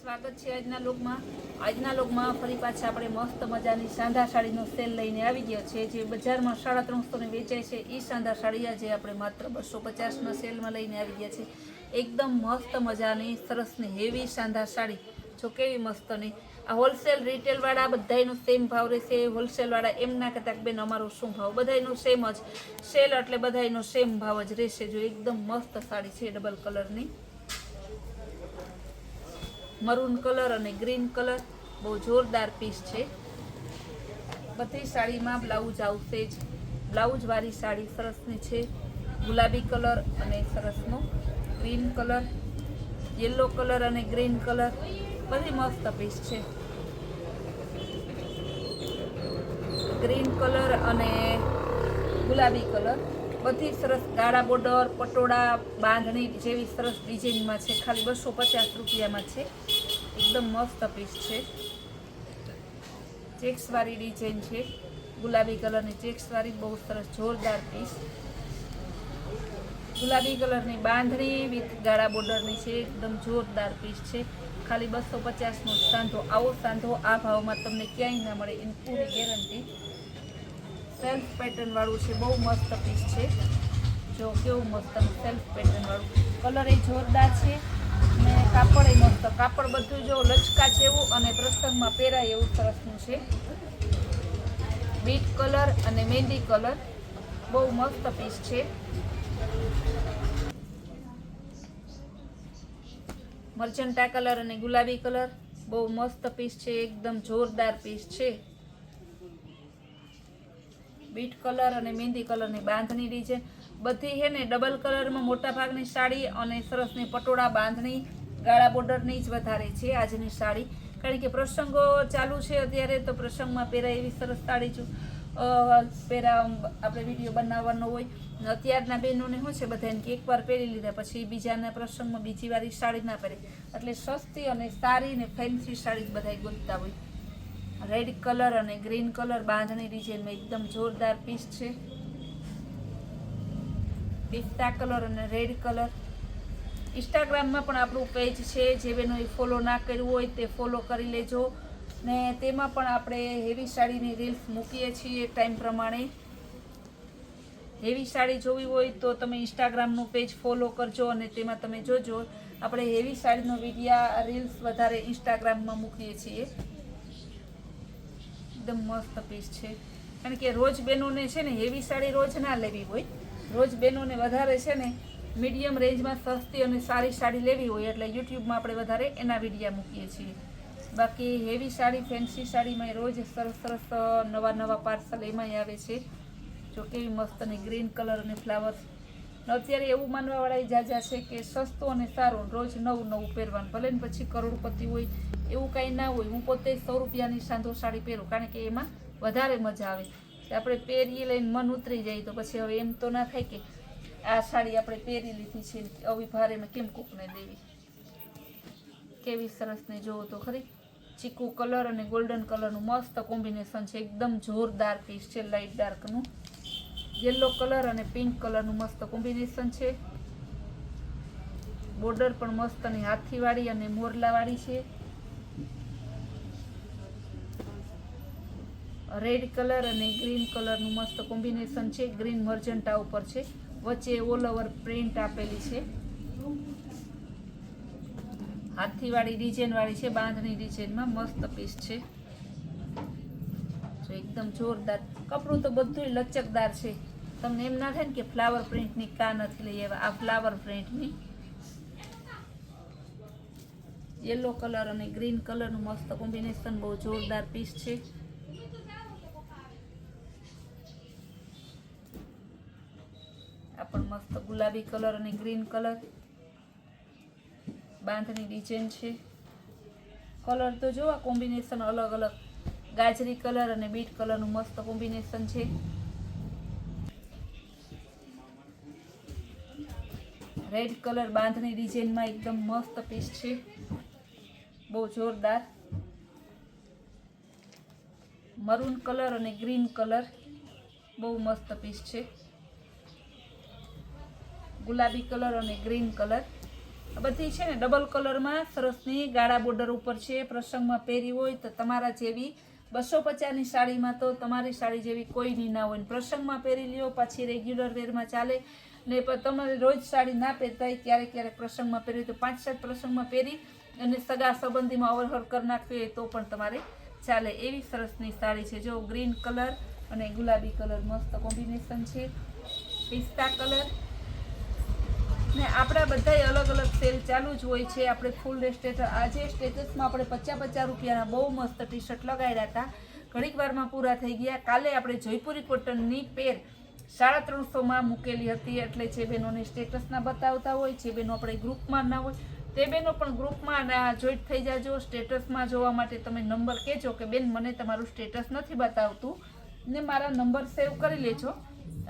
સ્વાગત છે આજના લોકમાં ફરી પાછા આપણે મસ્ત મજાની સાંધા સાડીનો સેલ લઈને આવી ગયા છે જે બજારમાં 350 વેચાય છે એ સાંધા સાડી આજે આપણે માત્ર 250ના સેલમાં લઈને આવી ગયા છે। એકદમ મસ્ત મજાની સરસની હેવી સાંધા સાડી જો કેવી મસ્તની આ હોલસેલ રિટેલ વાળા બધાયનો સેમ ભાવ રહેશે। હોલસેલ વાળા એમ ના કહેતા કે બેન અમારો શું ભાવ, બધાયનો સેમ જ સેલ એટલે બધાયનો સેમ ભાવ જ રહેશે। જો એકદમ મસ્ત સાડી છે ડબલ કલરની मरून कलर और ग्रीन कलर बहुत जोरदार पीस है। बधी साड़ी में ब्लाउज आवशे ज ब्लाउज वाली साड़ी सरसनी है। गुलाबी कलर और सरसनो ग्रीन कलर येलो कलर और ग्रीन कलर बड़ी मस्त पीस है। ग्रीन कलर और गुलाबी कलर बधी सरस गाढ़ा बॉर्डर पटोड़ा बांधणी जेवी सरस डिजाइन में है। खाली 250 रुपया में है। एकदम मस्त पीस है। चेक्स वाली डिजाइन है। गुलाबी कलर की चेक्स वाली बहुत सरस जोरदार पीस। गुलाबी कलर की बांधणी विथ गाढ़ा बॉर्डर है। एकदम जोरदार पीस है। खाली 250 नो सांधो। आवो सांधो आ भाव में तमने क्यांय ना मळे एनी पूरी गेरंटी। सेल्फ पेटर्न वालू है। बहुत मस्त पीस है। जो केवुं मस्त सेल्फ पेटर्न वालू कलर ए जोरदार है ने कापड़ ए मस्त कापड़ बधुं जो लचका जेवुं अने प्रसंगमां पहेराय एवुं सरसनुं छे। बीट कलर अने मेहंदी कलर बहुत मस्त पीस है। मरचंटा कलर अने गुलाबी कलर बहुत मस्त पीस है। एकदम जोरदार पीस है। बीट कलर और मेहंदी कलर की बांधनी डिजाइन बधी है ने डबल कलर में मोटा भागनी साड़ी और सरसनी पटोड़ा बांधनी गाढ़ा बॉर्डरनी ज वधारे छे आजनी साड़ी। कारण के प्रसंगो चालू है अत्यारे तो प्रसंग में पहेराय एवी सरस साड़ी जो पहेरा आपणे विडियो बनाववानो होय। अत्याરના बहनोने शुं छे बधाने के एकवार पहेरी लीधा पछी बीजाना प्रसंगमां बीजी वारी साड़ी ना पहेरे एटले सस्ती अने सारी ने फैन्सी साड़ी बधाय गोतता होय। रेड कलर और ग्रीन कलर बांधनी डिजाइन में एकदम जोरदार पीस है। पिस्ता कलर और रेड कलर इंस्टाग्राम में पण आपणुं पेज है। जे बेनोए फॉलो ना कर्युं होय ते फॉलो करी लेजो ने तेमां पण आपणे हेवी साड़ीनी रील्स मूकीए छीए टाइम प्रमाणे। हेवी साड़ी जोवी होय तो तमे इंस्टाग्रामनुं पेज फॉलो करजो अने तेमां तमे जोजो आपणे हेवी साड़ीनो विडियो रील्स वधारे इंस्टाग्राम में मूकीए छीए। एकदम मस्त पीस है। कारण के रोज बहनों ने हेवी साड़ी रोज ना लेवी होय। रोज बहनों ने वधारे छे ने मीडियम रेंज में सस्ती और सारी साड़ी लेवी होय एटले यूट्यूब में आपणे वधारे एना विडियो मूकीए छीए। बाकी हेवी साड़ी फैन्सी साड़ी में रोज सरस सरस नवा नवा पार्सल एमांय आवे छे। जो केवी मस्त ने ग्रीन कलर ने फ्लावर्स अत्यारे एवुं मानवावाळा जाजा छे के सस्तो अने सारो रोज नवुं नवुं पहेरवानुं भले ने पछी करोड़पति होय एवुं कांई ना होय। हूँ पोते 100 रुपयानी सांधो साड़ी पहेरूं कारण के एमां वधारे मजा आवे। आपणे पहेरीए लईने मन उतरी जाय तो पछी हवे एम तो ना थाय के आ साड़ी आपणे पहेरी लीधी छे अवी भारेमां केम कोकने देवी। केवी सरस ने जोवो तो खरी। चीकू कलर और गोल्डन कलर मस्त कॉम्बिनेशन है। एकदम जोरदार पीस है। लाइट डार्क नु येलो कलर और पिंक कलर मस्त कॉम्बिनेशन है। बॉर्डर पण मस्त ने हाथी वाली और मोरला वाली है। रेड कलर और ग्रीन कलर मस्त कॉम्बिनेशन है। ग्रीन मर्जंटा ऊपर है वच्चे ऑल ओवर प्रिंट आपेली है। हाथी वाली डिजाइन वाली है। बांधनी डिजाइन में मस्त पीस है। जो एकदम जोरदार कपड़ू तो बधुं लचकदार है। तमने एम ना थाय के फ्लावर प्रिंट नी का नथी लई आव्या आ फ्लावर प्रिंट नी येलो कलर और ग्रीन कलर मस्त कॉम्बिनेशन बहुत जोरदार पीस है। मस्त गुलाबी कलर और ग्रीन कलर बांधनी डिजाइन है। कलर तो जो आ कॉम्बिनेशन अलग अलग गाजरी कलर और बीट कलर मस्त कॉम्बिनेशन है। रेड कलर बांधनी डिजाइन में एकदम मस्त पीस है। बहुत जोरदार मरून कलर और ग्रीन कलर बहुत मस्त पीस है। गुलाबी कलर और ग्रीन कलर આ બધી છે ને ડબલ કલરમાં સરસની ગાળા બોર્ડર ઉપર છે. પ્રસંગમાં પહેરી હોય તો તમારા જેવી 250ની સાડીમાં તો તમારી સાડી જેવી કોઈની ના હોય. પ્રસંગમાં પહેરી લ્યો, પાછી રેગ્યુલર વેરમાં ચાલે ને. પણ તમારે રોજ સાડી ના પહેરતા હોય, ક્યારેક ક્યારેક પ્રસંગમાં પહેરી તો 5-7 પ્રસંગમાં પહેરી અને સગા સંબંધીમાં અવરહર કરી નાખવી હોય તો પણ તમારે ચાલે એવી સરસની સાડી છે. જો ગ્રીન કલર અને ગુલાબી કલર મસ્ત કોમ્બિનેશન છે. પિસ્તા કલર ને આપણા બધાય અલગ અલગ સેલ ચાલુ જ હોય છે. આપણે ફૂલ ડે સ્ટેટસ, આજે સ્ટેટસમાં આપણે 50-50 રૂપિયાના બહુ મસ્ત ટી શર્ટ લગાવ્યા હતા, ઘડીક વારમાં પૂરા થઈ ગયા. કાલે આપણે જોયપુરી કોટનની પેર 350માં મૂકેલી હતી. એટલે જે બહેનોને સ્ટેટસના બતાવતા હોય, જે બહેનો આપણે ગ્રુપમાં ના હોય તે બહેનો પણ ગ્રુપમાં જોઈન્ટ થઈ જાજો. સ્ટેટસમાં જોવા માટે તમે નંબર કહેજો કે બેન મને તમારું સ્ટેટસ નથી બતાવતું ને મારા નંબર સેવ કરી લેજો.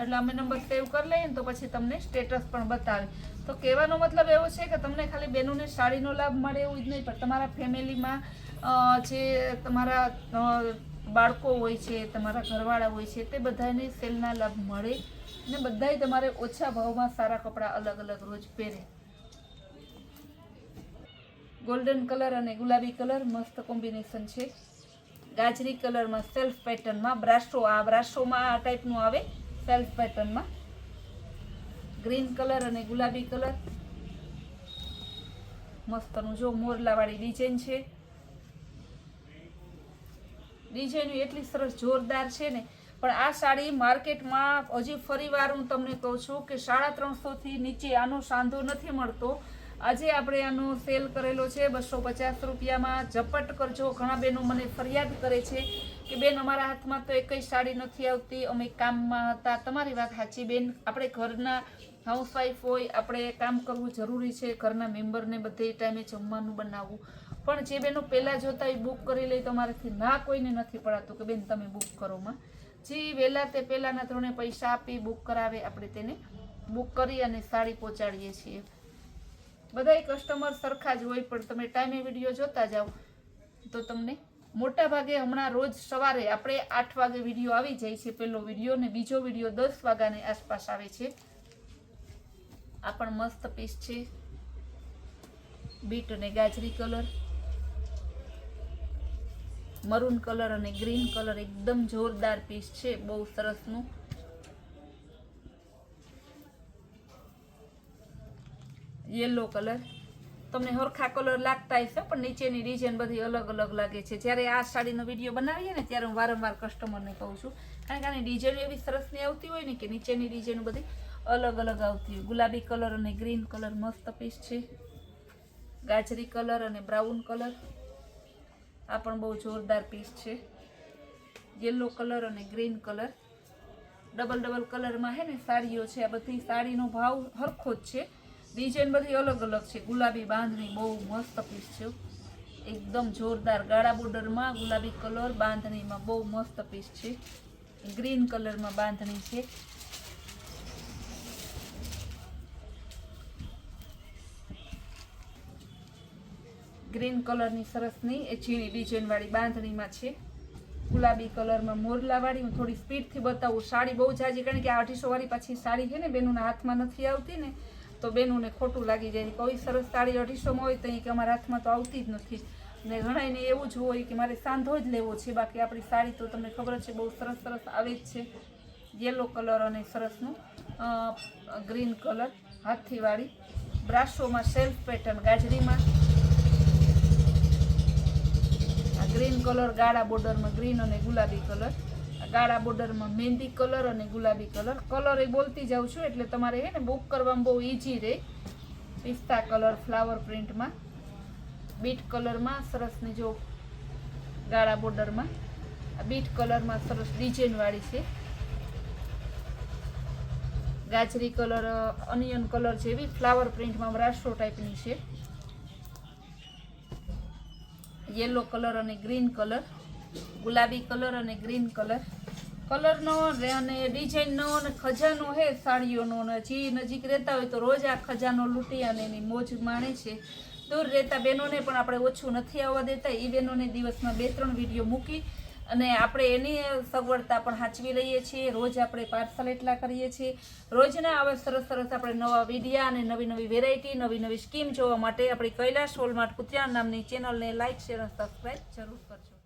એટલે અમે નંબર સેવ કરી લઈએ ને તો પછી તમને સ્ટેટસ પણ બતાવે. તો કહેવાનો મતલબ એવો છે કે તમને ખાલી બહેનોને સાડીનો લાભ મળે એવું જ નહીં, પણ તમારા ફેમિલીમાં જે તમારા બાળકો હોય છે, તમારા ઘરવાળા હોય છે, તે બધાને સેલના લાભ મળે ને બધાય તમારે ઓછા ભાવમાં સારા કપડાં અલગ અલગ રોજ પહેરે. ગોલ્ડન કલર અને ગુલાબી કલર મસ્ત કોમ્બિનેશન છે. ગાજરી કલરમાં સેલ્ફ પેટર્નમાં બ્રાસો, આ બ્રાસોમાં આ ટાઈપનું આવે સેલ્ફ પેટર્નમાં. ગ્રીન કલર અને ગુલાબી કલર મસ્તનું જો મોરલાવાળી ડિઝાઇન છે. ડિઝાઇન એટલી સરસ જોરદાર છે ને. પણ આ સાડી માર્કેટમાં હજી ફરી વાર હું તમને કહું છું કે 350થી નીચે આનો સાંધો નથી મળતો. આજે આપણે આનો સેલ કરેલો છે 250 રૂપિયામાં. ઝપટ કરજો. ઘણા બહેનો મને ફરિયાદ કરે છે કે બેન અમારા હાથમાં તો એકય સાડી નથી આવતી, અમે કામમાં હતા. તમારી વાત સાચી બેન, આપણે ઘરના હાઉસવાઈફ હોય, આપણે કામ કરવું જરૂરી છે, ઘરના મેમ્બરને બધે ટાઈમે જમવાનું બનાવવું. પણ જે બહેનો પહેલાં જોતા હોય બુક કરી લે તો અમારાથી ના કોઈને નથી પડાતું કે બેન તમે બુક કરોમાં. જે વહેલા તે પહેલાંના ધોરણે પૈસા આપી બુક કરાવે, આપણે તેને બુક કરી અને સાડી પહોંચાડીએ છીએ. બધાય કસ્ટમર સરખા જ હોય, પણ તમે ટાઈમે વિડીયો જોતા જાઓ તો તમને મોટા ભાગે હમણાં રોજ સવારે આપણે 8 વાગે વિડીયો આવી જાય છે પહેલો વિડીયો, ને બીજો વિડીયો 10 વાગ્યાની આસપાસ આવે છે. આ પણ મસ્ત પીસ છે. બીટ અને ગાજરી કલર, મરૂન કલર અને ગ્રીન કલર એકદમ જોરદાર પીસ છે, બહુ સરસનું. યેલો કલર તમને હરખા કલર લાગતા હશે પણ નીચેની ડિઝાઇન બધી અલગ અલગ લાગે છે. જ્યારે આ સાડીનો વિડીયો બનાવીએ ને ત્યારે હું વારંવાર કસ્ટમરને કહું છું, કારણ કે આની ડિઝાઇન એવી સરસની આવતી હોય ને કે નીચેની ડિઝાઇન બધી અલગ અલગ આવતી હોય. ગુલાબી કલર અને ગ્રીન કલર મસ્ત પીસ છે. ગાજરી કલર અને બ્રાઉન કલર, આ પણ બહુ જોરદાર પીસ છે. યેલો કલર અને ગ્રીન કલર, ડબલ કલરમાં હે ને સાડીઓ છે. આ બધી સાડીનો ભાવ હરખો જ છે, ડિઝાઇન બધી અલગ અલગ છે. ગુલાબી બાંધણી બહુ મસ્ત પીસ છે, એકદમ જોરદાર. ગાળા બોર્ડરમાં ગુલાબી કલર બાંધણીમાં બહુ મસ્ત પીસ છે. ગ્રીન કલરમાં બાંધણી છે. ગ્રીન કલરની સરસની એ ઝીણી ડિઝાઇન વાળી બાંધણીમાં છે. ગુલાબી કલરમાં મોરલાવાળી. હું થોડી સ્પીડથી બતાવું, સાડી બહુ જાજી, કારણ કે આ 250 વાળી પાછી સાડી છે ને બેનોના હાથમાં નથી આવતી ને તો બેનોને ખોટું લાગી જાય. કોઈ સરસ સાડી 250માં હોય તો કે અમારા હાથમાં તો આવતી જ નથી. ને ઘણાને એવું જ હોય કે મારે સાંધો જ લેવો છે, બાકી આપણી સાડી તો તમને ખબર છે બહુ સરસ સરસ આવે જ છે. યેલો કલર અને સરસનું ગ્રીન કલર હાથીવાળી બ્રાસોમાં સેલ્ફ પેટર્ન ગાજરીમાં. આ ગ્રીન કલર ગાળા બોર્ડરમાં ગ્રીન અને ગુલાબી કલર, ગાળા બોર્ડરમાં મહેંદી કલર અને ગુલાબી કલર. કલર એ બોલતી જાઉં છું એટલે તમારે હે ને બુક કરવામાં બહુ ઇઝી રહે. પિસ્તા કલર ફ્લાવર પ્રિન્ટમાં, બીટ કલરમાં સરસની જો ગાળા બોર્ડરમાં, આ બીટ કલરમાં સરસ ડિઝાઇનવાળી છે. ગાજરી કલર અનિયન કલર જેવી ફ્લાવર પ્રિન્ટમાં બ્રાસો ટાઈપની છે. યેલો કલર અને ગ્રીન કલર, ગુલાબી કલર અને ગ્રીન કલર. કલરનો અને ડિઝાઇનનો અને ખજાનો હે સાડીઓનો. હજી નજીક રહેતા હોય તો રોજ આ ખજાનો લૂંટી અને એની મોજ માણે છે. દૂર રહેતા બહેનોને પણ આપણે ઓછું નથી આવવા દેતા. એ બહેનોને દિવસમાં 2-3 વિડીયો મૂકી અને આપણે એની સગવડતા પણ સાચવી લઈએ છીએ. રોજ આપણે પાર્સલ એટલા કરીએ છીએ. રોજના આવા સરસ સરસ આપણે નવા વિડીયા અને નવી નવી વેરાયટી, નવી નવી સ્કીમ જોવા માટે આપણી કૈલાશ વોલમાર્ટ કુતિયાણા નામની ચેનલને લાઇક, શેર અને સબસ્ક્રાઈબ જરૂર કરજો.